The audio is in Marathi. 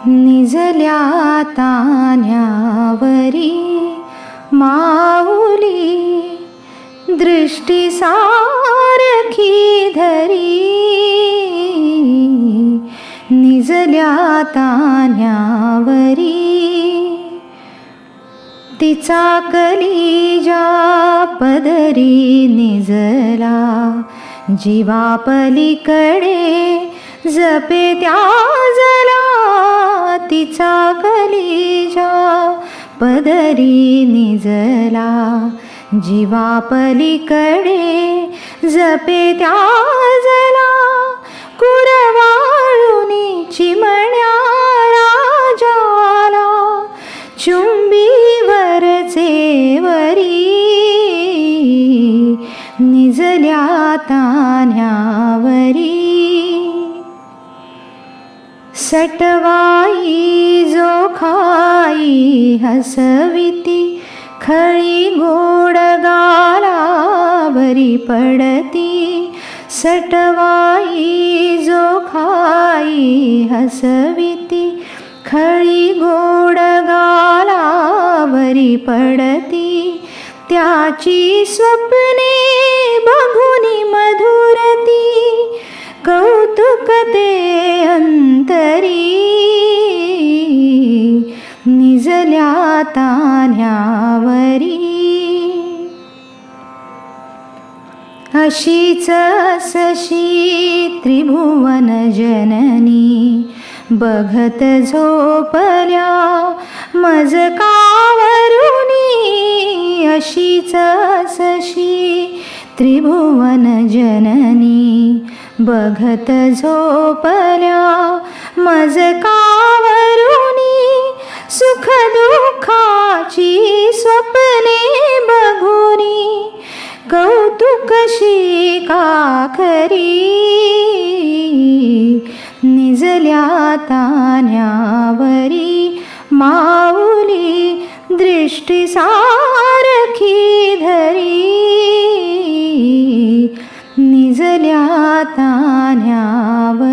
निजल्या तान्यावरी माऊली दृष्टी सारखी धरी. निजल्या तान्यावरी तिचा कलिजा पदरी निजला. जीवा पलीकडे जपे त्या जला. तिचा कलिजा पदरी निजला. जीवा पलीकडे जपे त्या जला. कुरवाळुनी चिमण्या राजाला चुंबीवरचे वरी. निजल्या तान्यावरी सटवाई जोखाई हसविती. खळी गोड गालावरी पडती. सटवाई जोखाई हसविती. खळी गोड गालावरी पडती. त्याची स्वप्ने बघुनी मधुरती. कौतुक ते अंतरी. निजल्या तान्यावरी अशीच सशी त्रिभुवन जननी. बघत झोपल्या मजकावरुनी. अशीच सशी त्रिभुवन जननी. बघत झोपल्या मजकावरुनी. सुख दुःखाची स्वप्ने बघुनी. कौतुकशी का खरी. निजल्या तान्यावरी माऊली दृष्टी सारखी धरी. निजल्या तान्यावरी